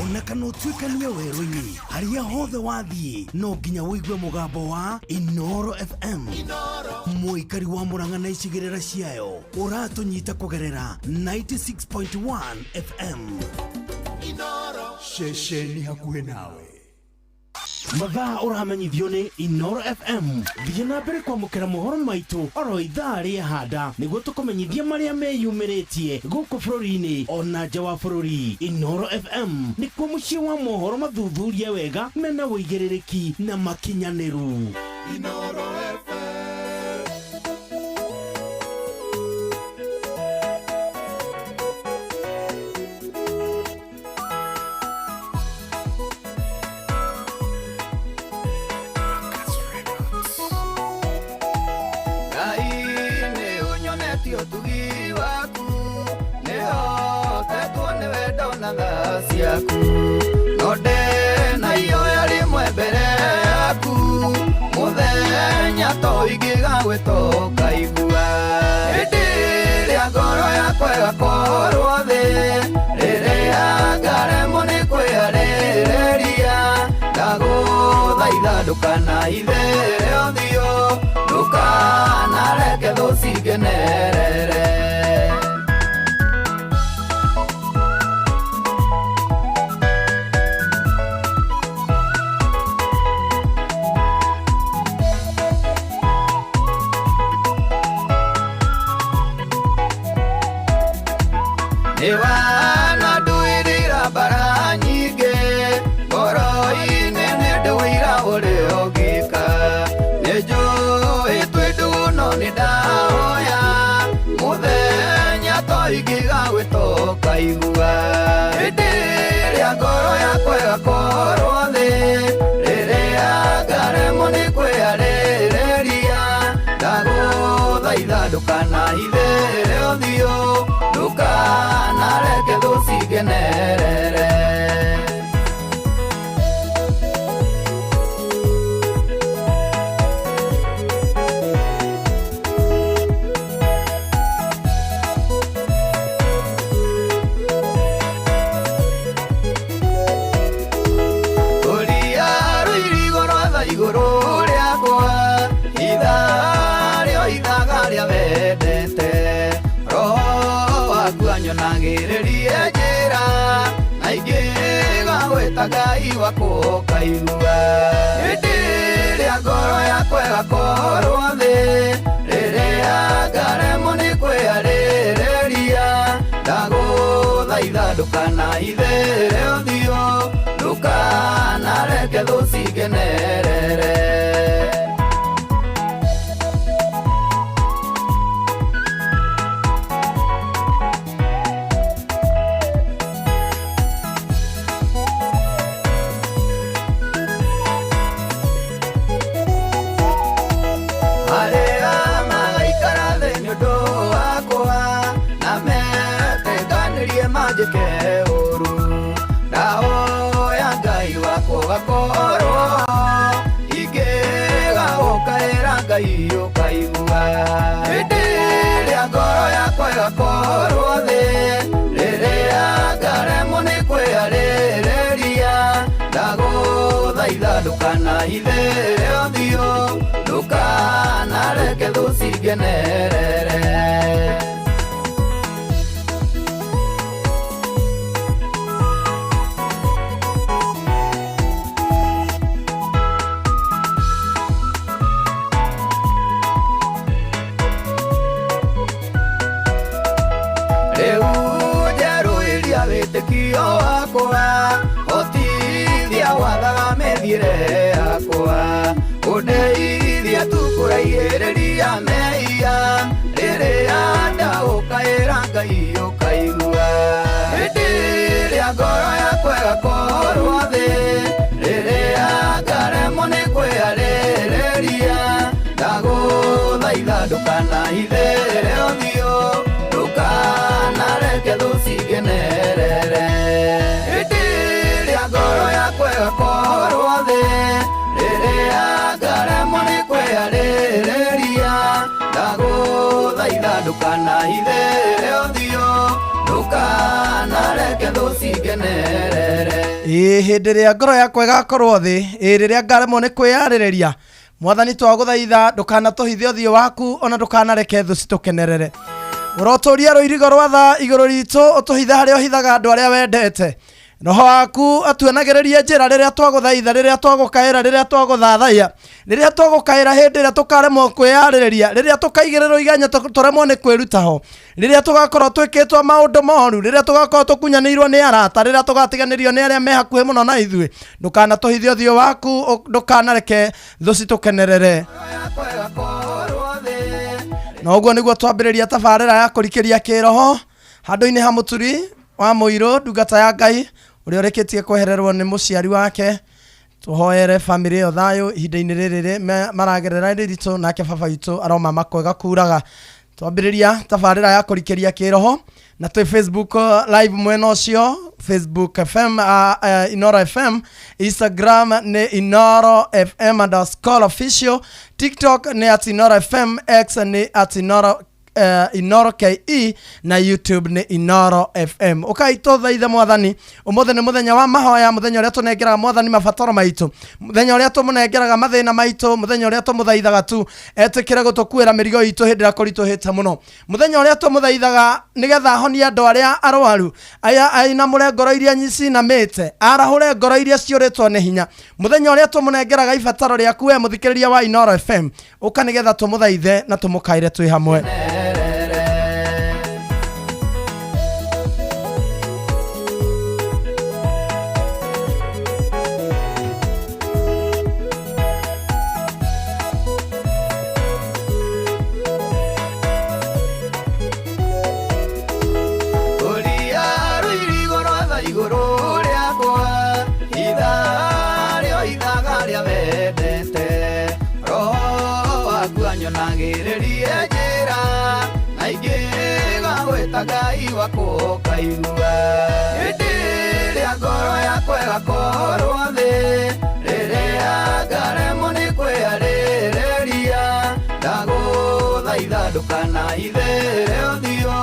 ona kana utuikanie werũ-inĩ harĩa hothe wathiĩ no nginya wĩigue mũgambo wa Inooro FM. Mũikari wa Murang'a na icigĩrĩra ciayo ũratũnyita kũgerera 96.1 FM. Inooro ceceni hakuhĩ nawe. Mathaa ũramenyithio nĩ Inooro FM. Thiĩ na mbere kwamũkĩra mohoro maitũ oro ithaa rĩa handa nĩguo tũkũmenyithia marĩa meyumĩrĩtie gũkũ bũrũri-inĩ ona nja wa bũrũri. Inooro FM nĩkuo mũciĩ wa mohoro mathuthurie wega mena wĩigĩrĩrĩki na makinyanĩru. Inooro FM. Tugi waku neho tetone wendo na thasiaku node na iyo yari mwembere yaku muthenya to igiga gwetoka igua ria ngoro yakwa igakorwo thi riria ngaremwo ni kwĩharĩrĩria ndagũthaitha ndũkana ithere ũthiũ ndukanareke thũ cingenerere. Niwana nduirira mbara nyingĩ ngoro-inĩ nĩndĩwĩira ũrĩa ũngĩka nĩnjũĩ twĩ no nĩndahoya mũthenya to ingĩga gwĩtoka igua hĩndĩ ĩrĩa ngoro yakwa ĩgakorwo thĩ rĩrĩa ngaremwo nĩ kwĩharĩrĩria ndagũthaitha ndũkanahithĩre ũthiũ ndukanareke thũ cingenerere. Igũrũ rĩakwa ithaa rĩo ithaga rĩa wendete roho waku anyonagĩrĩrie njĩra na ingĩga gwĩta Ngai wakwa kaigua hĩndĩ ĩrĩa ngoro yakwa ĩgakorwo thĩ rĩrĩa ngaremwo nĩ kwĩharĩrĩria ndagũthaitha ndũkanahithĩre ũthiũ ndukanareke thũ cingenerere. Arĩa magaikara thĩ nĩ ũndũ wakwa na metekanĩrie manjĩke ũũru ndahoya Ngai wakwa ũgakorwo ingĩga gũkaĩra Ngai ũkaigua hĩndĩ ĩrĩa ngoro yakwa ĩgakorwo thĩ rĩrĩa ngaremwo nĩ kwĩharĩrĩria ndagũthaitha ndũkanahithĩre ũthiũ ndukanareke thũ cingenerere. Wĩtĩkio wakwa ũtithia wathaga mĩthiĩre yakwa ũndeithia tu kũraihĩrĩria mehia rĩrĩa ndagũkaĩra Ngai ũkaigua hĩndĩ ĩrĩa ngoro yakwa ĩgakorwo thĩ rĩrĩa ngaremwo nĩ kwĩharĩrĩria ndagũthaitha ndũkanahithĩre ũthiũ ndukanareke thũ cingenerere hĩndĩ ĩrĩa ngoro yakwa ĩgakorwo thĩ rĩrĩa ngaremwo nĩ kwĩharĩrĩria ndagũthaitha ndũkanahithĩre ũthiũ ndukanareke thũ cingenerere. Hĩndĩ ĩrĩa ngoro yakwa ĩgakorwo thĩ, rĩrĩa ngaremwo nĩ kwĩyarĩrĩria, Mwathani twagũthaitha ndũkanatũhithe ũthiũ waku, ona ndũkanareke thũ citũkenerere. Ũrotũria rũirigo rwa tha igũrũ ritũ, ũtũhithe harĩa ũhithaga andũ arĩa wendete. Roho waku atuanagĩrĩrie njĩra rĩrĩa twagũthaitha, rĩrĩa twagũkaĩra, rĩrĩa twagũthathaiya, rĩrĩa twagũkaĩra hĩndĩ ĩrĩa tũkaremwo kwĩyarĩrĩria, rĩrĩa tũkaigĩrĩrwo iganya tũremwo nĩ kwĩruta ho, rĩrĩa tũgakorwo twĩkĩtwo maũndũ moru, rĩrĩa tũgakorwo tũkunyanĩirwo nĩ arata, rĩrĩa tũgatiganĩrio nĩ arĩa me hakuhĩ mũno na ithuĩ. Ndũkanatũhithe ũthiũ waku, ndũkanareke thũ citũkenerere. Na ũguo nĩguo twambĩrĩria tabarĩra ya kũrikĩria kĩroho handũ-inĩ ha mũturi wa Mũirũ, ndungata ya Ngai ũrĩa ũrĩkĩtie kwehererwo nĩ mũciari wake. Tũhoere famĩlĩ ĩyo thayũ ihinda-inĩ rĩrĩ maragerera rĩritũ, nake baba witũ aroma makwega kuraga. Twambĩrĩria tabarĩra ya kũrikĩria kĩroho na twĩ Facebook live mwena ũcio, Facebook FM, Inoro FM, Instagram nĩ Inoro FM _official, TikTok nĩ @Inoro FM, X nĩ @Inoro KE na YouTube nĩ Inoro FM. Ũkaitũthaitha Mwathani, ũmũthĩ nĩ mũthenya wa mahoya, mũthenya ũrĩa tũnengeraga Mwathani mabataro maitũ, mũthenya ũrĩa tũmũnengeraga mathĩna maitũ, mũthenya ũrĩa tũmũthaithaga tu etĩkĩre gũtũkuĩra mĩrigo itũ hĩndĩ ĩrĩa kũritũhĩte mũno, mũthenya ũrĩa tũmũthaithaga nĩgetha ahonie andũ arĩa arwaru, aya ainamũre ngoro iria cinamĩte, arahũre ngoro iria ciũrĩtwo nĩ hinya, mũthenya ũrĩa tũmũnengeraga ibataro rĩaku we mũthikĩrĩria wa Inoro FM, ũka nĩgetha tũmũthaithe na tũmũkaire twĩ hamwe. Ngai wako kaigua hĩndĩ ĩrĩa ngoro yakwa ĩgakorwo thĩ, rĩrĩa ngaremwo nĩ kwĩyarĩrĩria, ndagũthaitha ndũkanahithe ũthiũ,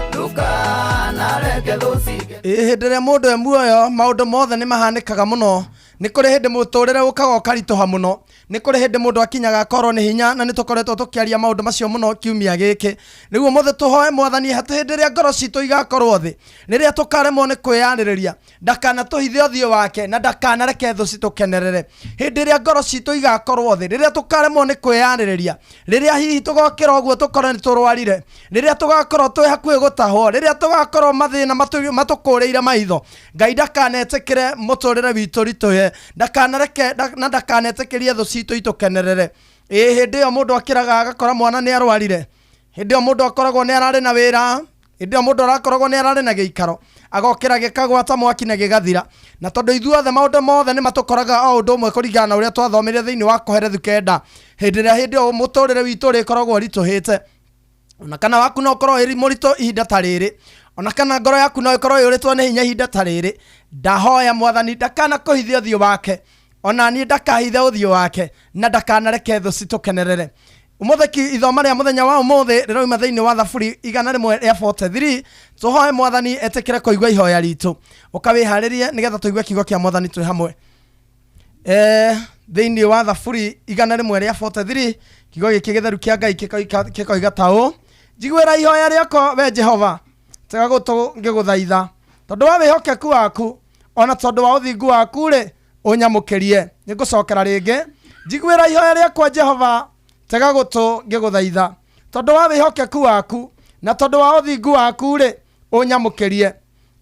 ndũkanareke thũ cingĩ. Hĩndĩ ĩrĩa mũndũ e muoyo maũndũ mothe nĩ mahanĩkaga mũno, nĩ kũrĩ hĩndĩ mũtũrĩre ũkaga ũkaritũha mũno, nĩ kũrĩ hĩndĩ mũndũ akinyaga akorwo nĩ hinya, na nĩ tũkoretwo tũkĩaria maũndũ macio mũno kiumia gĩkĩ. Rĩu mũthĩ tũhoe Mwathani hĩndĩ ĩrĩa ngoro citũ igakorwo thĩ, rĩrĩa tũkaremwo nĩ kwĩyarĩrĩria, ndakanatũhithe ũthiũ wake na ndakanareke thũ citũkenerere. Hĩndĩ ĩrĩa ngoro citũ igakorwo thĩ, rĩrĩa tũkaremwo nĩ kwĩyarĩrĩria, rĩrĩa hihi tũgokĩra ũguo tũkorwo nĩ tũrwarire, rĩrĩa tũgakorwo twĩ hakuhĩ gũtahwo, rĩrĩa tũgakorwo mathĩna matũkũrĩire maitho, Ngai ndakanetĩkĩre mũtũrĩre witũ ritũhe, ndakanareke na ndakanetĩkĩrie thũ citũ itũkenerere. Hĩndĩ ĩyo mũndũ akĩraga agakora mwana nĩ arwarire, hĩndĩ ĩyo mũndũ akoragwo nĩ ararĩ na wĩra, hĩndĩ ĩyo mũndũ arakoragwo nĩ ararĩ na gĩikaro, agokĩra gĩkagwata mwaki na gĩgathira. Na tondũ ithuothe maũndũ mothe nĩ matũkoraga o ũndũ ũmwe kũringana na ũrĩa twathomire thĩinĩ wa Koherethu kenda, hĩndĩ ĩyo mũtũrĩre witũ ũrĩkoragwo ritũhĩte, ona kana waku no ũkorwo ĩrĩ mũritũ ihinda ta rĩrĩ, ona kana ngoro yaku no ĩkorwo yũrĩtwo nĩ hinya ihinda ta rĩrĩ. Ndahoya Mwathani ndakanakũhithe ũthiũ wake, ona niĩ ndakahithe ũthiũ wake, na ndakanareke thũ citũkenerere. Ũmũthĩ ithoma rĩa mũthenya wa ũmũthĩ rĩroima thĩinĩ wa Thaburi 143. Tũhoe Mwathani etĩkĩre kũigua ihoya ritũ. Ũkawĩharĩrie nĩgetha tũigue kiugo kĩa Mwathani twĩ hamwe. Thĩinĩ wa Thaburi 143 kiugo gĩkĩ gĩtheru kĩa Ngai kĩkoiga ta ũũ: njiguĩra ihoya rĩakwa we Jehova, tega gũtũ ngĩgũthaitha, tondũ wa wĩhokeku waku ona tondũ wa ũthingu waku rĩ ũnyamũkĩrie. Nĩngũcokera rĩngĩ: njiguĩra ihoya rĩakwa Jehova, tega gũtũ ngĩgũthaitha, tondũ wa wĩhokeku waku na tondũ wa ũthingu waku rĩ ũnyamũkĩrie.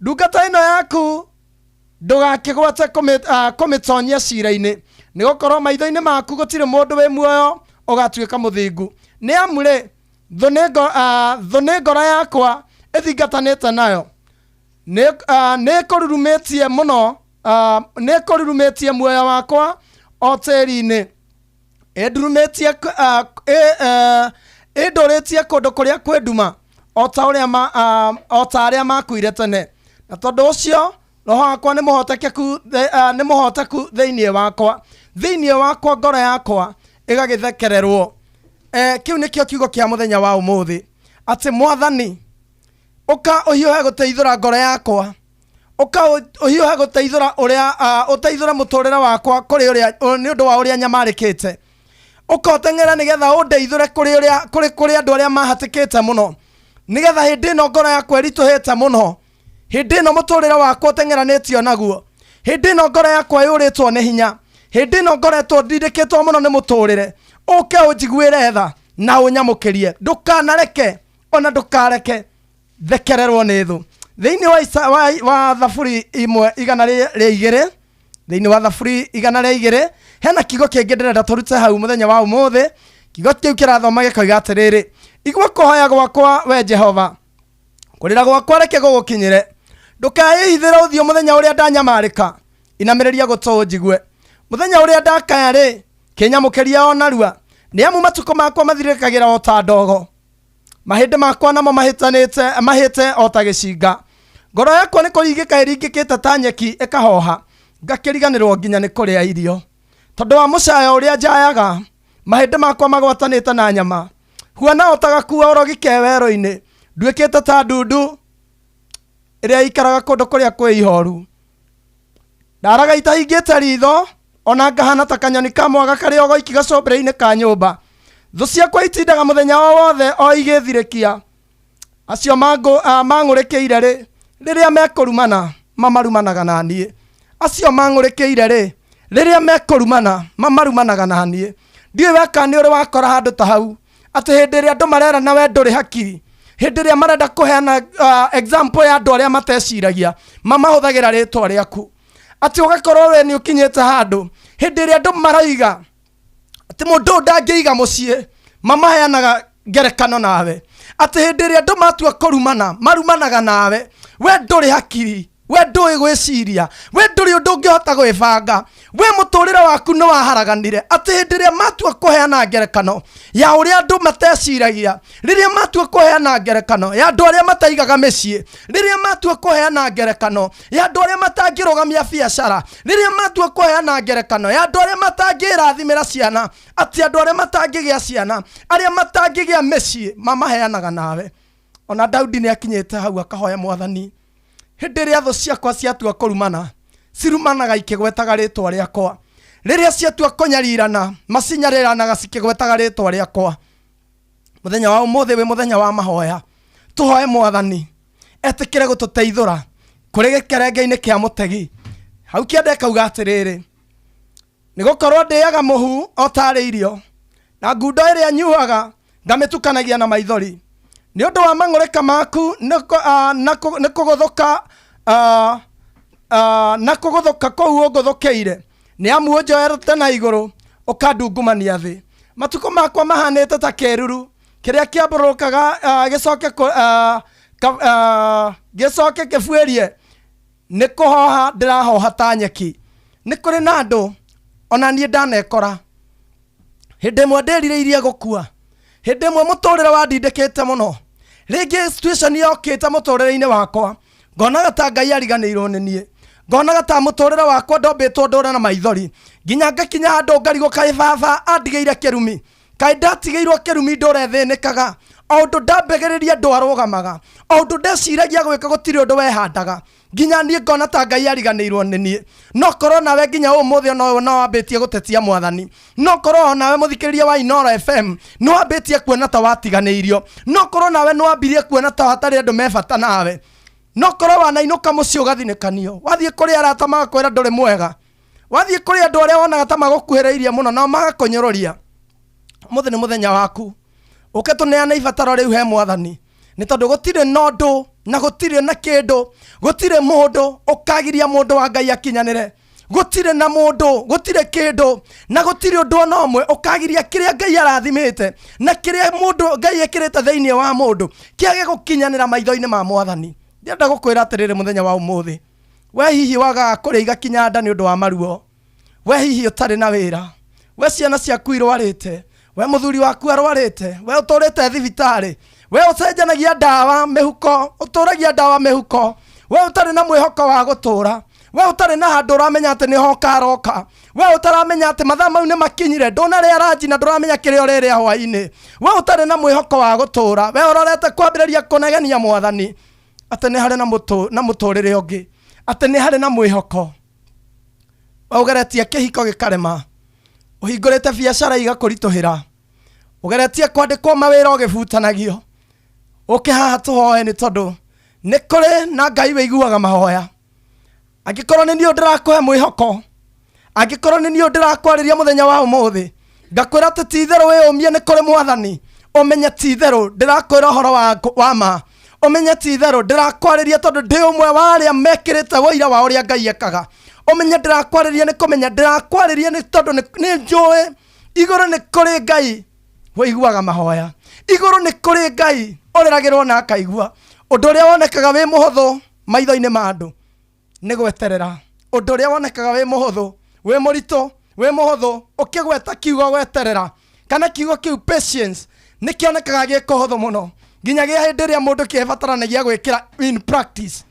Ndungata ĩno yaku ndũgakĩgwate kũmĩtonyia ciira-inĩ, nĩgũkorwo maitho-inĩ maku gũtirĩ mũndũ wĩ muoyo ũgatuĩka mũthingu. Nĩ amu rĩ thũ nĩ ngoro yakwa ĩthingatanĩte nayo, nĩ kũrurumĩtie mũno, nĩ kũrurumĩtie muoyo wakwa o tĩri-inĩ, ĩndũrĩtie kũndũ kũrĩa kwĩ nduma o ta arĩa makuire tene. Na tondũ ũcio roho wakwa nĩ mũhoteku thĩinĩ wakwa ngoro yakwa ĩgagĩthekererwo. Kĩu nĩkĩo kiugo kĩa mũthenya wa ũmũthĩ, atĩ Mwathani ũka ũhiũhe gũteithũra ngoro yakwa, uka uhiuha guteithura uria uteithura muturira wakwa kuri uria ni undu wa uria nyamarikite uka utengera nigetha undeithure kuri andu aria mahatikite muno nigetha hindi no ngoro yakwa irituhite muno hindi no muturira wakwa utengeranitio naguo hindi no ngoro yakwa yuritwo ni hinya hindi no ngoretwo ndindikitwo muno ni muturire uke unjiguire tha na unyamukirie ndukanareke ona ndukareke thekererwo ni thu thiini wa thaburi imwe igana ria igiri thiini wa thaburi igana ria igiri hena kigo kingi ndirenda turute hau muthenya wa umuthi kigo kiu kirathoma gikoiga atiriri igua kuhoya gwakwa we Jehova kurira gwakwa reke gugukinyire ndukayihithira uthio muthenya uria ndanyamarika inamiriria gutu njigue muthenya uria ndakaya ri kinyamukiria onarua ni amu matuko makwa mathirikagira o ta ndogo mahindi makwa namo mahite o ta gicinga ngoro yakwa ni kurigika iringikite ta nyeki ikahoha ngakiriganirwo nginya ni kuria irio tondu wa mucaya uria njayaga mahindi makwa magwatanite na nyama huana otagakuwa orogike werũ-inĩ nduĩkĩte ta ndundu ĩrĩa ikaraga kũndũ kũrĩa kwĩ ihoru ndaraga itahingĩte ritho ona ngahana ta kanyoni ka mwaga karĩa ogoiki gacombere-inĩ ka nyũmba thũ ciakwa itindaga mũthenya o wothe o igĩthirĩkia acio mang'ũrĩkĩire rĩ rĩrĩa mekũrumana mamarumanaga na niĩ acio mang'ũrĩkĩire rĩ rĩrĩa mekũrumana mamarumanaga na niĩ ndiũĩ weka nĩ ũrĩ wakora handũ ta hau ati hindi ria andu marera na we nduri hakiri hindi ria marenda kuheana example ya andu aria mateciragia mamahuthagira ritwa riaku ati ugakorwo we ni ukinyete handu hindi ria andu maraiga ati mundu ndangiiga mucii mamaheanaga ngerekano nawe ati hindi ria andu matua kurumana marumanaga nawe we nduri hakiri we ndui gwiciria we nduri undu ungihota gwibanga we muturire waku no waharaganire ati hindi ria matua kuheana ngerekano ya uria andu mateciragia riria matua kuheana ngerekano ya andu aria mataigaga micii riria matua kuheana ngerekano ya andu aria matangirugamia biacara riria matua kuheana ngerekano ya andu aria matangirathimira ciana ati andu aria matangigia ciana aria matangigia micii mamaheanaga nawe ona Daudi ni akinyete hau akahoya Mwathani hindi ria thu ciakwa ciatua kurumana cirumanaga ikigwetaga ritwa riakwa riria ciatua kunyarirana macinyariranaga cikigwetaga ritwa riakwa muthenya wa umuthi we muthenya wa mahoya tuhoe Mwathani etikire gututeithura kuri gikerenge-ini kia mutegi hau kiende kauga atiriri nigukorwo ndiaga muhu otari irio na ngundo iria nyuaga ngamitukanagia na maithori ni undu wa mang'urika maku na kuguthuka na kuguthuka kou nguthukiire ni amu unjoerete na iguru ukandungumania thi matuko makwa mahanite ta keruru kiria kiamburukaga gicoke kibuerie ni kuhoha ndirahoha ta nyeki ni kuri na andu ona nie ndanekora hindi mwe ndĩrirĩirie gũkua hindi mwe mũtũrĩre wandindĩkĩte mũno rĩngĩ situation yokĩte mũtũrĩre-inĩ wakwa ngonaga ta Ngai ariganĩirwo nĩ niĩ ngonaga ta mũtũrĩre wakwa ndombĩtwo ndũre na maithori nginya ngakinya handũ ngarigũka baba andigĩire kĩrumi kaĩ ndatigĩirwo kĩrumi ndũre thĩnĩkaga o ũndũ ndambĩgĩrĩria ndũ arũgamaga o ũndũ ndeciragia gwĩka gũtirĩ ũndũ wehandaga nginya niĩ ngona ta Ngai ariganĩirwo nĩ niĩ no korwo nawe nginya ũmũthĩ no wambĩtie gũtetia Mwathani no korwo nawe mũthikĩrĩria wa Inoro FM no wambĩtie kuona ta watiganĩirio no korwo nawe no wambirie kuona ta hatarĩ andũ mebata nawe no korwo wanainũka mũciĩ ũgathinĩkanio wathiĩ kũrĩ arata magakwĩra ndũrĩ mwega wathiĩ kũrĩ andũ arĩa wonaga ta magũkuhĩrĩirie mũno nao magakũnyũrũria mũthĩ nĩ mũthenya waku ũke tũneane ibataro rĩu he Mwathani nĩ tondũ gũtirĩ nondũ na gũtirĩ na kĩndũ gũtirĩ mũndũ ũkagiria mũndũ wa Ngai akinyanĩre gũtirĩ na mũndũ gũtirĩ kĩndũ na gũtirĩ ũndũ ona ũmwe ũkagiria kĩrĩa Ngai arathimĩte na kĩrĩa mũndũ Ngai ekĩrĩte thĩinĩ wa mũndũ kĩage gũkinyanĩra maitho-inĩ ma Mwathani ndĩrenda gũkwĩra atĩrĩrĩ mũthenya wa ũmũthĩ we hihi wagaga kũrĩa igakinya nda nĩ ũndũ wa maruo we hihi ũtarĩ na wĩra we ciana ciaku irwarĩte we mũthuri waku arwarĩte we ũtũrĩte thibitarĩ we ũcenjanagia ndawa mĩhuko ũtũragia ndawa mĩhuko we ũtarĩ na mwĩhoko wa gũtũra we ũtarĩ na handũ ũramenya atĩ nĩho karoka we ũtaramenya atĩ mathaa mau nĩ makinyire ndũnarĩa ranji na ndũramenya kĩrĩa ũrĩrĩa hwaĩ-inĩ we ũtarĩ na mwĩhoko wa gũtũra we ũrorete kwambĩrĩria kũnegenia Mwathani atĩ nĩ harĩ na mũtũrĩre ũngĩ atĩ nĩ harĩ na mwĩhoko ũgeretie kĩhiko gĩkarema, ũhingũrĩte biacara igakũritũhĩra, ũgeretie kwandĩkwo mawĩra ũgĩbutanagio, ũke haha tũhoe nĩ tondũ nĩ kũrĩ na Ngai wĩiguaga mahoya. Angĩkorwo nĩ niĩ ndĩrakũhe mwĩhoko, angĩkorwo nĩ niĩ ndĩrakwarĩria mũthenya wa ũmũthĩ, ngakwĩra atĩ ti-itherũ wĩyũmie nĩ kũrĩ Mwathani, ũmenye ti-itherũ ndĩrakwĩra ũhoro wa ma, ũmenye ti-itherũ ndĩrakwarĩria tondũ ndĩ ũmwe wa arĩa mekĩrĩte wĩira wa ũrĩa Ngai ekaga. Ũmenye ndĩrakwarĩria nĩ kũmenya ndĩrakwarĩria nĩ tondũ nĩ njũĩ igũrũ nĩ kũrĩ Ngai wĩiguaga mahoya, igũrũ nĩ kũrĩ Ngai ũrĩragĩrwo na akaigua. Ũndũ ũrĩa wonekaga wĩ mũhũthũ maitho-inĩ ma andũ nĩ gweterera, ũndũ ũrĩa wonekaga wĩ mũhũthũ, wĩ mũritũ, wĩ mũhũthũ, ũkĩgweta kiugo gweterera kana kiugo kĩu patience nĩ kĩonekaga gĩ kũhũthũ mũno, nginyagia hĩndĩ ĩrĩa mũndũ kĩbataranagia gwĩkĩra in practice.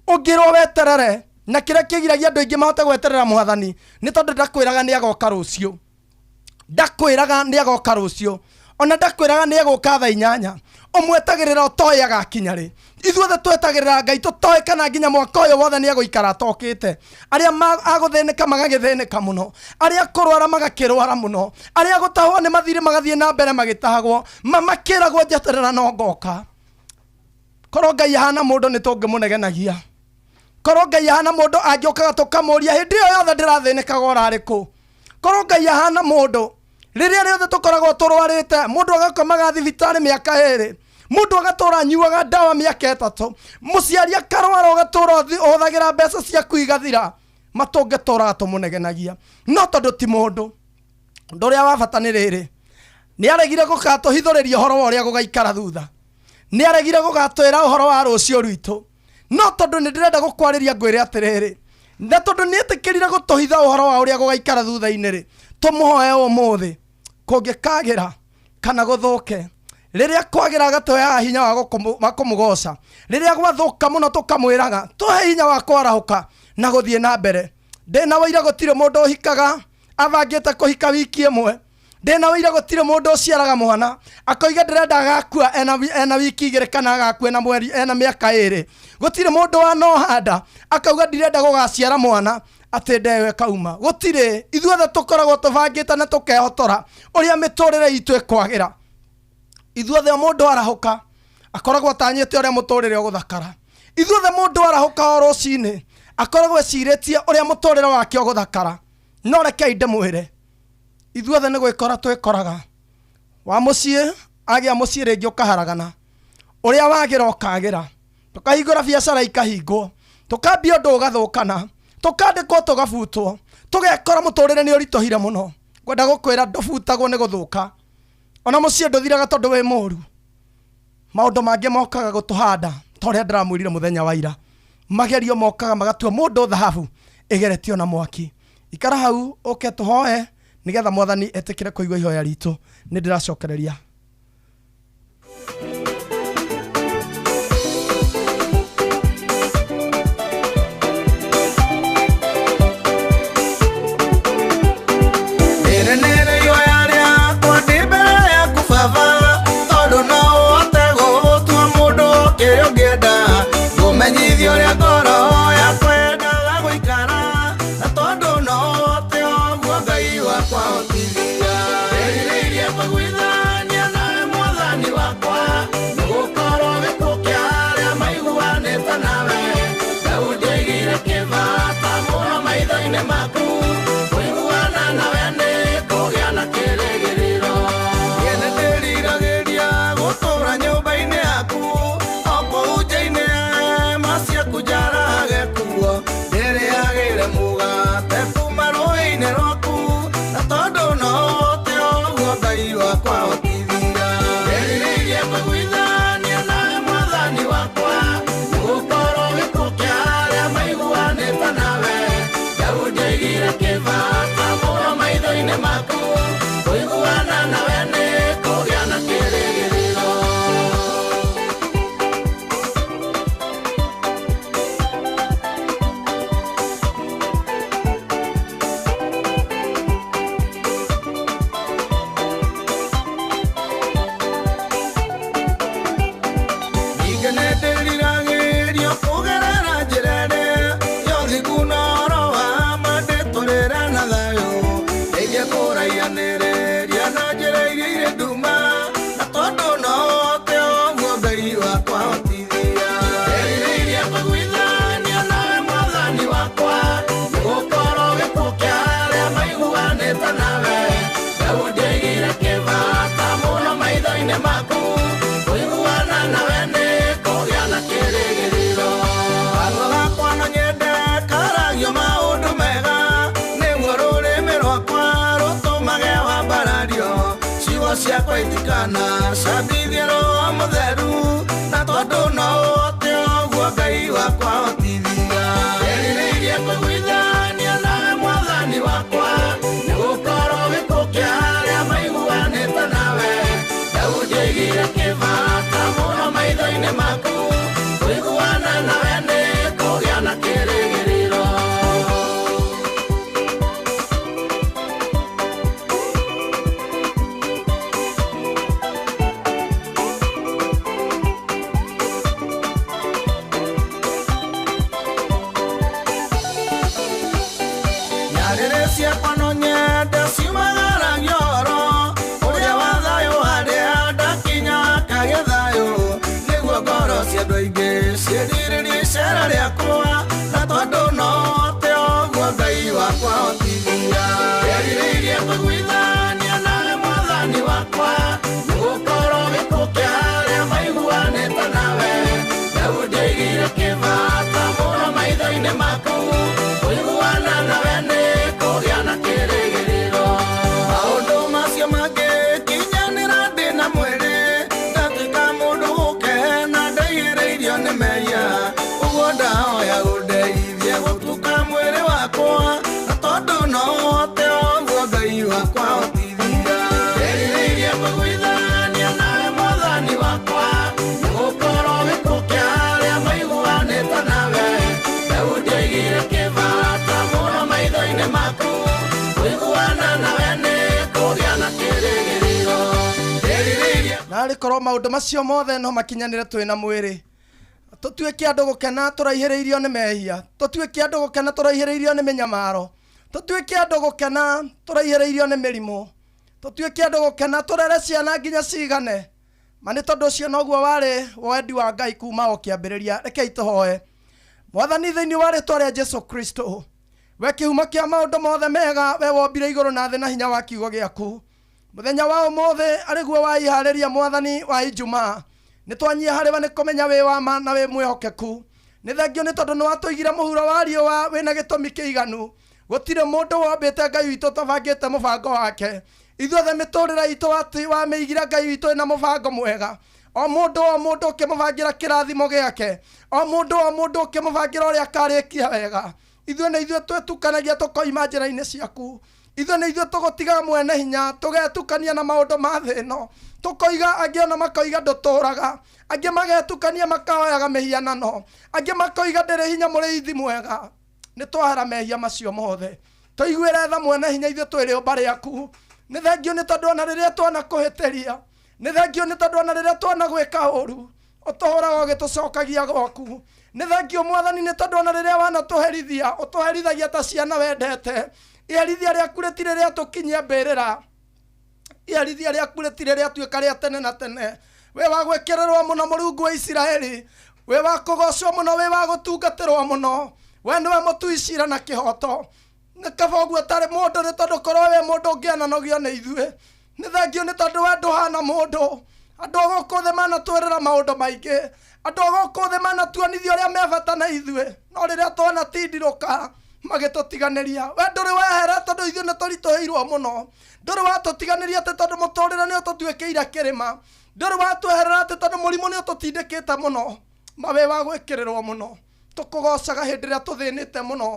Ũngĩrwo weterere, na kĩrĩa kĩgiragia andũ aingĩ mahote gweterera Mwathani nĩ tondũ ndakwĩraga nĩ agoka rũciũ, ndakwĩraga nĩ agoka rũciũ, ona ndakwĩraga nĩ egũka thaa 8, ũmwetagĩrĩra ũtoĩ agakinya rĩ. Ithuothe twetagĩrĩra Ngai tũtoĩ kana nginya mwaka ũyũ wothe nĩ egũikara atokĩte. Arĩa agũthĩnĩka magagĩthĩnĩka mũno, arĩa kũrwara magakĩrwara mũno, arĩa gũtahwo nĩ mathirĩ magathiĩ na mbere magĩtahagwo, makĩragwo njeterera no ngoka. Korwo Ngai ahana mũndũ nĩ tũngĩmũnegenagia, korwo Ngai ahana mũndũ angĩũkaga tũkamũria hĩndĩ ĩyo yothe ndĩrathĩnĩkaga ũrarĩ kũ. Korwo Ngai ahana mũndũ rĩrĩa rĩothe tũkoragwo tũrwarĩte, mũndũ agakomaga thibitarĩ mĩaka 2, mũndũ agatũra nyuaga ndawa mĩaka 3, mũciari akarwara ũgatũra ũhũthagĩra mbeca ciaku igathira, matũngĩtũra tũmũnegenagia. No tondũ ti mũndũ, ũndũ ũrĩa wa bata nĩ rĩrĩ, nĩ aregire gũgatũhithũrĩria ũhoro wa ũrĩa gũgaikara thutha, nĩ aregire gũgatwĩra ũhoro wa rũciũ rwitũ. No tondũ nĩ ndĩrenda gũkwarĩria ngwĩre atĩrĩrĩ, na tondũ nĩ etĩkĩrire gũtũhitha ũhoro wa ũrĩa gũgaikara thutha-inĩ rĩ, tũmũhoe ũmũthĩ kũngĩkagĩra kana gũthũke. Rĩrĩa kwagĩra gatũheaga hinya wa kũmũgoca, rĩrĩa gwathũka mũno tũkamwĩraga tũhe hinya wa kwarahũka na gũthiĩ na mbere. Ndĩna wĩira gũtirĩ mũndũ ũhikaga abangĩte kũhika wiki ĩmwe, ndĩna wĩira gũtirĩ mũndũ ũciaraga mwana akoiga ndĩrenda agakua ena wiki 2 kana agakua ena mweri ena mĩaka 2. Gũtirĩ mũndũ wanohanda akauga ndirenda gũgaciara mwana atĩ ndewe kauma. Gũtirĩ. Ithuothe tũkoragwo tũbangĩte na tũkehotora ũrĩa mĩtũrĩre itũ ĩkwagĩra. Ithuothe mũndũ arahũka akoragwo atanyĩte ũrĩa mũtũrĩre ũgũthakara. Ithuothe mũndũ arahũka o rũcinĩ akoragwo ecirĩtie ũrĩa mũtũrĩre wake ũgũthakara. No rekei ndĩmwĩre, ithuothe nĩ gwĩkora twĩkoraga. Wa mũciĩ agĩa mũciĩ rĩngĩ ũkaharagana, ũrĩa wagĩra ũkagĩra, tũkahingũra biacara ikahingwo, tũkambia ũndũ ũgathũkana, tũkandĩkwo tũgabutwo, tũgekora mũtũrĩre nĩ ũritũhire mũno. Ngwenda gũkwĩra ndũbutagwo nĩ gũthũka, ona mũciĩ ndũthiraga tondũ wĩ mũru. Maũndũ mangĩ mokaga gũtũhanda ta ũrĩa ndĩramwĩrire mũthenya wa ira, magerio mokaga magatua mũndũ thahabu ĩgeretio na mwaki. Ikara hau ũke tũhoe nĩgetha Mwathani etĩkĩre kũigua ihoya ritũ. Nĩ ndĩracokereria. gwaitikana cabithia roho mutheru na tondu no te ogwo Ngai wakwa hotithia erirĩirie kũiguithania nawe Mwathani wakwa nĩgũkorwo gĩkuũ kĩa arĩa maiguanĩte nawe Daudi oigire kĩbata mũno maitho-inĩ maku kũiguana nawe nĩ kũgĩa na kĩrĩgĩrĩro ciakwa no nyende ciumagaragia ũhoro ũrĩa wa thayũ harĩa ndakinya kagĩa thayũ nĩguo ngoro cia andũ aingĩ ciĩrirĩrie icera rĩakwa na tondũ no te ũguo Ngai wakwa hotithia erirĩirie kũiguithania nawe Mwathani wakwa nĩgũkorwo gĩkuũ kĩa arĩa maiguanĩte nawe Daudi oigire kĩbata mũno maitho-inĩ maku kũiguana nawe nĩ kũgĩa na kĩrĩgĩrĩro maũndũ macio mangĩkinyanĩra ndĩ na mwĩrĩ ndatuĩka mũndũ gũkena ndaihĩrĩirio nĩ mehia ũguo ndahoya ũndeithie gũtuka mwĩrĩ wakwa na tondũ no hote ũguo Ngai wakwa hotithia erirĩirie kũiguithania nawe Mwathani wakwa nĩgũkorwo gĩkuũ kĩa arĩa maiguanĩte nawe Daudi oigire kĩbata mũno maitho-inĩ maku kũiguana nawe nĩ kũgĩa na kĩrĩgĩrĩro erirĩirie narĩ korwo maũndũ macio mothe no makinyanĩre twĩ na mwĩrĩ tũtuĩke andũ gũkena tũraihĩrĩirio nĩ mehia tũtuĩke andũ gũkena tũraihĩrĩirio nĩ mĩnyamaro tũtuĩke andũ gũkena tũraihĩrĩirio nĩ mĩrimũ tũtuĩke andũ gũkena tũrere ciana nginya cigane ma nĩ tondũ ũcio noguo warĩ wendi wa Ngai kuma o kĩambĩrĩria rekei tũhoe Mwathani thĩinĩ wa rĩĩtwa rĩa Jesũ Kristo we kĩhumo kĩa maũndũ mothe mega we wombire igũrũ na thĩ na hinya wa kiugo gĩaku mũthenya wa ũmũthĩ arĩ guo waiharĩria Mwathani wa Ijumaa nĩ twanyia harĩwe nĩ kũmenya wĩ wa ma na wĩ mwĩhokeku nĩ thengio nĩ tondũ nĩ watũigire mũhuro wa riũa wĩna gĩtũmi kĩiganu gũtirĩ mũndũ wombĩte Ngai witũ tabangĩte mũbango wake ithuothe mĩtũrĩre itũ wamĩigire Ngai witũ ĩna mũbango mwega o mũndũ ũkĩmũbangĩra kĩrathimo gĩake o mũndũ ũkĩmũbangĩra ũrĩa akarĩkia wega ithuĩ nĩ ithuĩ twĩtukanagia tũkoima njĩra-inĩ ciaku ithuĩ nĩ ithuĩ tũgũtigaga mwene hinya tũgetukania na maũndũ ma thĩ ĩno tũkoiga angĩ ona makoiga ndũtũraga angĩ magetukania makahoyaga mĩhianano angĩ makoiga ndĩrĩ hinya mũrĩithi mwega nĩ twahera mehia macio mothe tũiguĩre tha mwene hinya ithuĩ twĩ rĩũmba rĩaku nĩ thengio nĩ tondũ ona rĩrĩa twana kũhĩtĩria nĩ thengio nĩ tondũ ona rĩrĩa twana gwĩka ũru ũtũhũraga ũgĩtũcokagia gwaku nĩ thengio Mwathani nĩ tondũ ona rĩrĩa wanatũherithia ũtũherithagia ta ciana wendete iherithia rĩaku rĩtirĩ rĩatũkinyia mbĩrĩra iherithia rĩaku rĩtirĩ rĩatuĩka rĩa tene na tene we wa gwĩkĩrĩrwo mũno Mũrungu wa Isiraeli we wa kũgocwo mũno we wa gũtungatĩrwo mũno we nĩwe mũtui cira na kĩhoto nĩ kaba ũguo tarĩ mũndũ nĩ tondũ korwo we mũndũ ũngĩananogio nĩ ithuĩ nĩ thengio nĩ tondũ we ndũhana mũndũ andũ a gũkũ thĩ manatwĩrĩra maũndũ maingĩ andũ a gũkũ thĩ manatuonithia ũrĩa me bata na ithuĩ no rĩrĩa twanatindirũka magĩtũtiganĩria we ndũrĩ wehere tondũ ithuĩ nĩ tũritũhĩirwo mũno ndũrĩ watũtiganĩria atĩ tondũ mũtũrĩre nĩ ũtũtuĩkĩire kĩrĩma ndũrĩ watweherera atĩ tondũ mũrimũ nĩ ũtũtindĩkĩte mũno mawe wa gwĩkĩrĩrwo mũno tũkũgocaga hĩndĩ ĩrĩa tũthĩnĩte mũno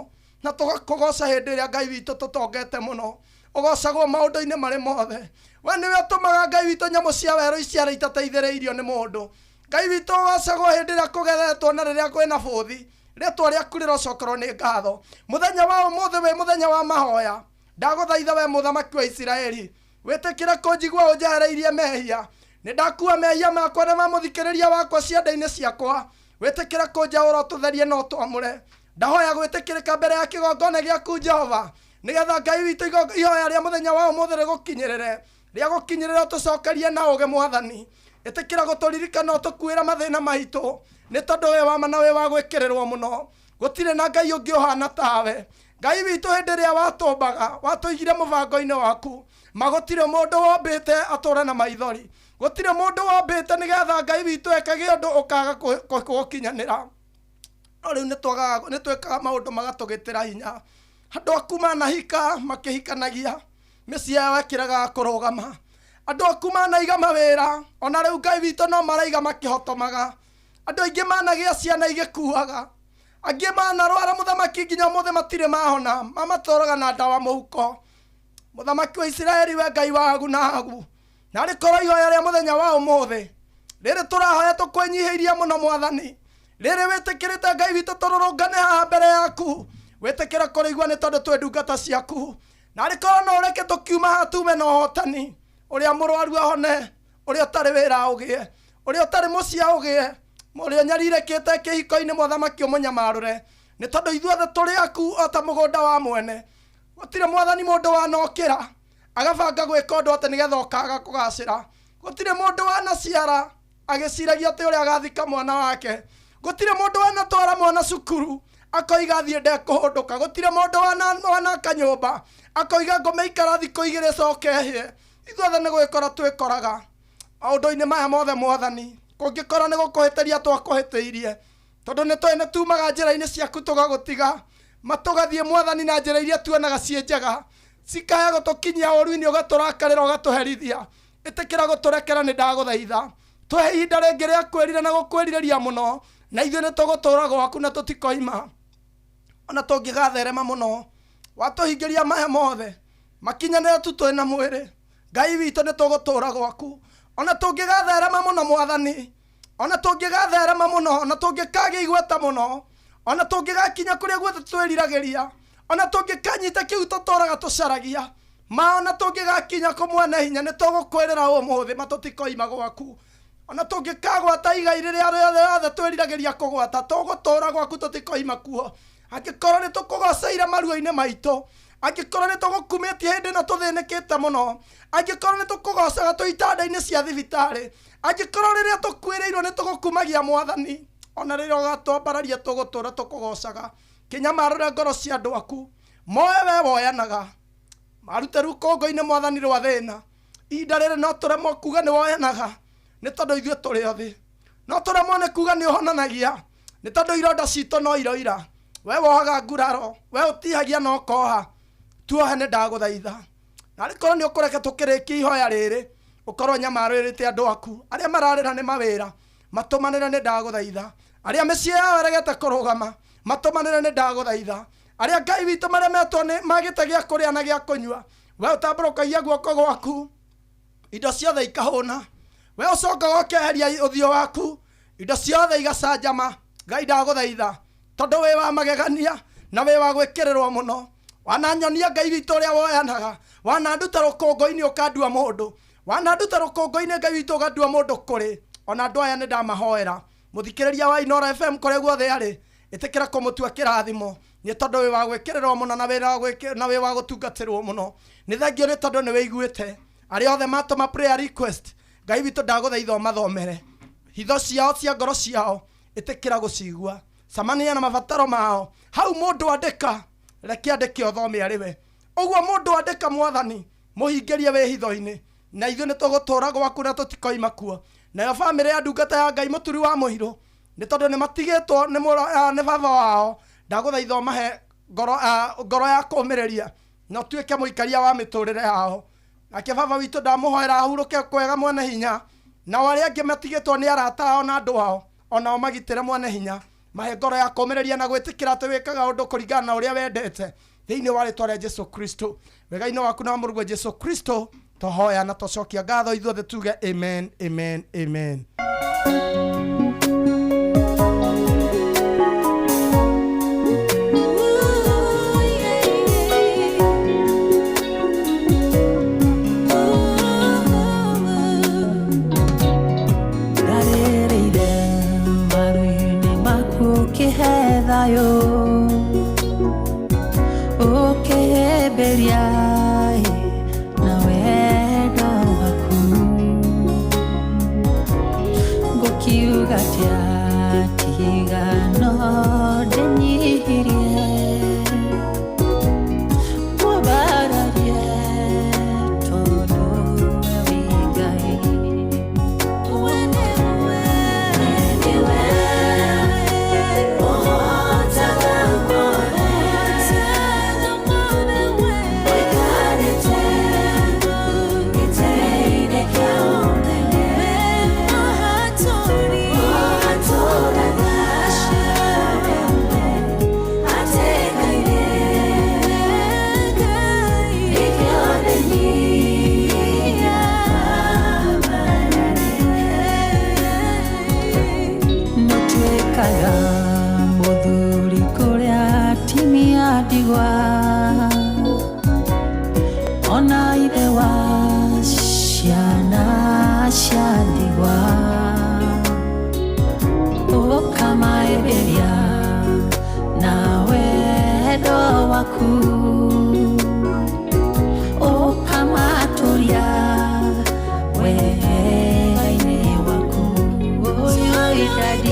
na tũgakũgoca hĩndĩ ĩrĩa Ngai witũ tũtongete mũno ũgocagwo maũndũ-inĩ marĩ mothe we nĩwe ũtũmaga Ngai witũ nyamũ cia werũ iciara itateithĩrĩirio nĩ mũndũ Ngai witũ ũgocagwo hĩndĩ ĩrĩa kũgethetwo na rĩrĩa kwĩna bũthi rĩtwa rĩaku rĩrocokerwo nĩ ngatho mũthenya wa ũmũthĩ wĩ mũthenya wa mahoya ndagũthaitha we mũthamaki wa Isiraeli wĩtĩkĩre kũnjigua ũnjehereirie mehia nĩ ndakua mehia makwa na mamũthikĩrĩria wakwa cianda-inĩ ciakwa wĩtĩkĩre kũnjaũra ũtũtherie na ũtwamũre ndahoya gwĩtĩkĩrĩka mbere ya kĩgongona gĩaku Jehova nĩgetha Ngai witũ ihoya rĩa mũthenya wa ũmũthĩ rĩgũkinyĩrĩre ũtũcokerie na ũũgĩ Mwathani ĩtĩkĩra gũtũririkana ũtũkuĩra mathĩna maitũ nĩ tondũ we wa ma na we wa gwĩkĩrĩrwo mũno gũtirĩ na Ngai ũngĩ ũhana tawe Ngai witũ hĩndĩ ĩrĩa watũmbaga watũigire mũbango-inĩ waku magũtirĩ mũndũ wombĩte atũre na maithori gũtirĩ mũndũ wombĩte nĩgetha Ngai witũ ekage ũndũ ũkaga gũkinyanĩra no rĩu nĩ twĩkaga maũndũ magatũgĩtĩra hinya andũ aku manahika makĩhikanagia mĩciĩ yao ĩkĩrega kũrũgama Andũ aku manaiga mawĩra, ona rĩu Ngai witũ no maraiga makĩhotomaga. Andũ aingĩ managĩa ciana igĩkuaga. Angĩ manarwara mũthamaki nginya mũthĩ matirĩ mahona, mamatũraga na ndawa mũhuko. Mũthamaki wa Isiraeli we Ngai wagu na hagu. Na rĩkorwo ihoya rĩa mũthenya wa ũmũthĩ. Rĩrĩ tũrahoya tũkwĩnyihĩirie mũno Mwathani. Rĩrĩ wĩtĩkĩrĩte Ngai witũ tũrũrũngane haha mbere yaku. Wĩtĩkĩra kũrĩigua nĩ tondũ twĩ ndungata ciaku. Na rĩkorwo no ũreke tũkiuma haha tume na ũhotani. Ũrĩa mũrwaru ahone, ũrĩa ũtarĩ wĩra ũgĩe, ũrĩa ũtarĩ mũciĩ ũgĩe, ũrĩa nyarirĩkĩte kĩhiko-inĩ Mwathani ũmũnyamarũre. Nĩ tondũ ithuothe tũrĩ aku o ta mũgũnda wa mwene. Gũtirĩ Mwathani mũndũ wanokĩra agabanga gwĩka ũndũ atĩ nĩgetha ũkaga kũgacĩra. Gũtirĩ mũndũ wanaciara agĩciragia atĩ ũrĩa agathika mwana wake. Gũtirĩ mũndũ wanatwara mwana cukuru akoiga thiĩ ndekũhũndũka. Gũtirĩ mũndũ wanaka nyũmba akoiga ngũmĩikara thikũ igĩrĩ coke hie. Ithuothe nĩ gwĩkora twĩkoraga maũndũ-inĩ maya mothe Mwathani. Kũngĩkorwo nĩ gũkũhĩtĩria twakũhĩtĩirie, tondũ nĩ tũĩ nĩ tumaga njĩra-inĩ ciaku tũgagũtiga, matũgathiĩ Mwathani na njĩra iria tuonaga ciĩ njega, cikaya gũtũkinyia ũru-inĩ ũgatũrakarĩra ũgatũherithia. Ĩtĩkĩra gũtũrekera nĩ ndagũthaitha. Tũhe ihinda rĩngĩ rĩa kwĩrira na gũkwĩrirĩria mũno, na ithuĩ nĩ tũgũtũra gwaku na tũtikoima. Ona tũngĩgatherema mũno, watũhingĩria maya mothe, makinyanĩre tu twĩ na mwĩrĩ. Ngai witũ nĩ tũgũtũra gwaku. Ona tũngĩgatherema mũno Mwathani, ona tũngĩgatherema mũno, ona tũngĩkagĩa igweta mũno, ona tũngĩgakinya kũrĩa guothe twĩriragĩria, ona tũngĩkanyita kĩu tũtũraga tũcaragia, ona tũngĩgakinya kũmwene hinya nĩ tũgũkwĩrĩra ũmũthĩ matũtikoima gwaku. Ona tũngĩkagwata igai rĩrĩa rĩothe twĩriragĩria kũgwata, tũgũtũra gwaku tũtikoima kuo. Angĩkorwo nĩ tũkũgoceire maruo-inĩ maitũ, angĩkorwo nĩ tũgũkumĩtie hĩndĩ ĩno tũthĩnĩkĩte mũno, angĩkorwo nĩ tũkũgocaga tũ itanda-inĩ cia thibitarĩ, angĩkorwo rĩrĩa tũkwĩrĩirwo nĩ tũgũkumagia Mwathani, ona rĩrĩa ũgatwambararia tũgũtũra tũkũgocaga. Kĩnyamarũre ngoro cia andũ aku, moe we woyanaga, marute rũkũngũ-inĩ Mwathani rwa thĩna. Ihinda rĩrĩ no tũremwo kuga nĩ woyanaga, nĩ tondũ ithuĩ tũrĩ othĩ. No tũremwo nĩ kuga nĩ ũhonanagia, nĩ tondũ ironda citũ no iroira. We wohaga nguraro, we ũtihagia no koha. Tuohe nĩ ndagũthaitha. Na rĩkorwo nĩ ũkũreke tũkĩrĩkia ihoya rĩrĩ, ũkorwo nyamarũrĩte andũ aku arĩa mararĩra nĩ mawĩra, matũmanĩre nĩ ndagũthaitha. Arĩa mĩciĩ yao ĩregete kũrũgama, matũmanĩre nĩ ndagũthaitha. Arĩa Ngai witũ maremetwo nĩ magĩte gĩa kũrĩa na gĩa kũnyua, we ũtambũrũkagia guoko gwaku, indo ciothe ikahũna. We ũcokaga ũkeheria ũthiũ waku, indo ciothe igacanjama. Ngai ndagũthaitha, tondũ wĩ wa magegania na wĩ wa gwĩkĩrĩrwo mũno. Wananyonia Ngai witũ ũrĩa woyanaga, wananduta rũkũngũ-inĩ ũkandua mũndũ, wananduta rũkũngũ-inĩ Ngai witũ ũkandua mũndũ kũrĩ. Ona andũ aya nĩ ndamahoera. Mũthikĩrĩria wa Inoro FM kũrĩa guothe arĩ, ĩtĩkĩra kũmũtua kĩrathimo, nĩ tondũ wĩ wa gwĩkĩrĩrwo mũno na wĩ wa gũtungatĩrwo mũno. Nĩ thengio nĩ tondũ nĩ wĩiguĩte arĩa othe matũma prayer request. Ngai witũ ndagũthaitha ũmathomere hitho ciao cia ngoro ciao, ĩtĩkĩra gũcigua, camania na mabataro mao. Hau mũndũ andĩka, reke andĩke ũthome arĩ we. Ũguo mũndũ andĩka Mwathani, mũhingĩrie wĩ hitho-inĩ, na ithuĩ nĩ tũgũtũra gwaku na tũtikoima kuo. Nayo bamĩrĩ ya ndungata ya Ngai Mũturi wa Mũhirũ, nĩ tondũ nĩ matigĩtwo nĩ baba wao, ndagũthaitha ũmahe ngoro ya kũũmĩrĩria na ũtuĩke mũikaria wa mĩtũrĩre yao. Nake baba witũ ndamũhoera ahurũke kwega mwene hinya, na arĩa angĩ matigĩtwo nĩ arata ao na andũ ao, onao magitĩre mwene hinya, mahe ngoro ya kũũmĩrĩria na gwĩtĩkĩra atĩ wĩkaga ũndũ kũringana na ũrĩa wendete, thĩinĩ wa rĩĩtwa rĩa Jesũ Kristo. Wega-inĩ waku na mũrũgwe Jesũ Kristo tũhoya na tũcokia ngatho ithuothe tuge amen, amen, amen. waku o kamatoria wegaine waku oi dadi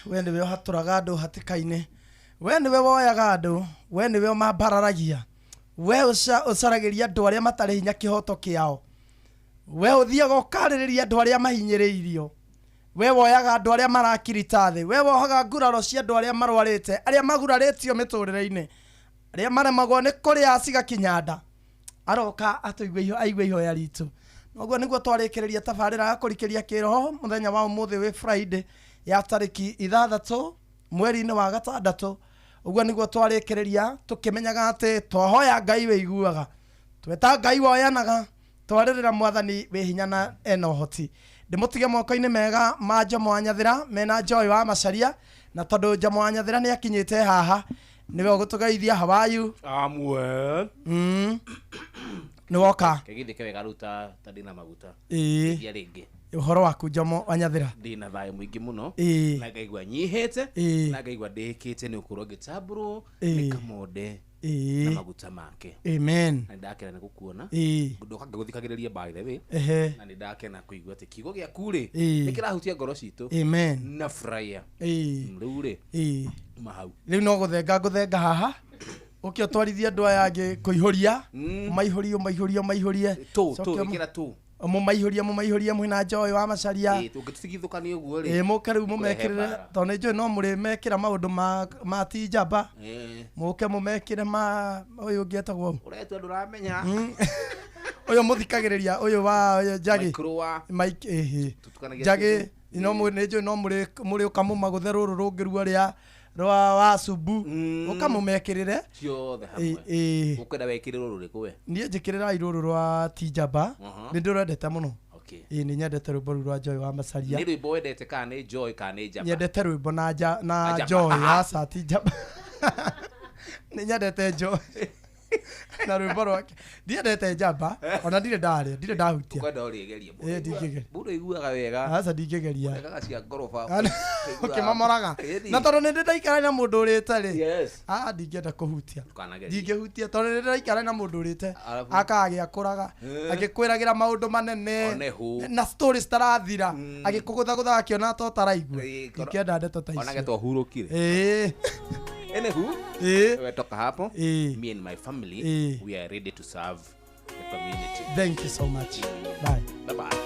we niwe haturaga andu hatikaine we niwe woyaga andu we niwe mambararagia we ucaragiria andu aria matari hinya kihoto kiao we uthiaga ukaririria andu aria mahinyiriirio we woyaga andu aria marakirita thi we wohaga nguraro cia andu aria marwarite aria maguraritio miturire-ini aria maremagwo ni kuria asiga kinyanda aroka atuigwe aigwe ihoya ritu noguo niguo twarikiriria tabarira ya kurikiria kiroho muthenya wa umuthi wi Friday ya tariki 6 mweri-ini wa gatandatu uguo niguo twarikiriria tukimenyaga ati twahoya Ngai we iguaga tweta Ngai woyanaga twaririra mwathani we hinya na eno hoti ndimutige moko-ini mega ma Njomo wa Nyathira mena Joy wa Macharia na tondu Njomo wa Nyathira ni akinyite haha niwe ugutugeithia hawayu amwe ni woka kegithike wega ruta tadina maguta ya ringi uhoro waku Njomo wa Nyathira ndina thayo mwingi muno na ngaigwa nyihete na ngaigwa ndikite ni ukurwo gitaburu ni kamode na maguta make amen na ndakena ni gukuona ndoka ngaguthikagiriria by the way na ni ndakena kuigwa ati kiugo gia kure nikirahutia ngoro citu amen na fraya mrure mahau riu no guthenga haha ukio twarithia andu aya angi kuihuria maihurie tu ikira tu mumaihũria mwina Joy wa Macharia tũngĩtigithũkania ũguo rĩ mũke rĩu mũmekĩrĩre tondũ nĩnjũĩ no mũrĩmekĩra maũndũ ma ti njamba mũke mũmekĩre ma ũyũ ũngĩ etagwo ũretwo ndũramenya ũyũ mũthikagĩrĩria ũyũ wa Njagi Njagi nĩnjũĩ no mũrĩ ũkamũmagũthe rũrũ rũngĩ ruo rwa wa Subu ukamumekirire ciothe hamwe ukenda wekire rũrũ rĩkũ we niĩ njĩkĩrĩra irũrũ rwa ti njamba nĩ ndĩrendete mũno okay ni nyendete rwimbo rwa Joy wa Macharia ni rwimbo wendete kana Joy kana Jaba nyendete rwimbo na Joy asa ti Jaba ni nyendete Joy na rwimbo rwake ndiendete Jaba ona ndire ndahutia kwenda urigeria ndingegeria budo iguaga wega asa ndingegeria wega cia ngorofa ukimamoraga na tondu ni ndaikara na mundu urite ri yes ndingenda kuhutia ndingehutia tondu ni ndaikara na mundu urite akagia kuraga agikwiragira maundu manene na stories tarathira agikugutha akiona to taraigua ndingenda ndeto ta icio onage to hurukire Anywho, we toka hapo. Me and my family, we are ready to serve the community. Thank you so much. Bye. Bye-bye.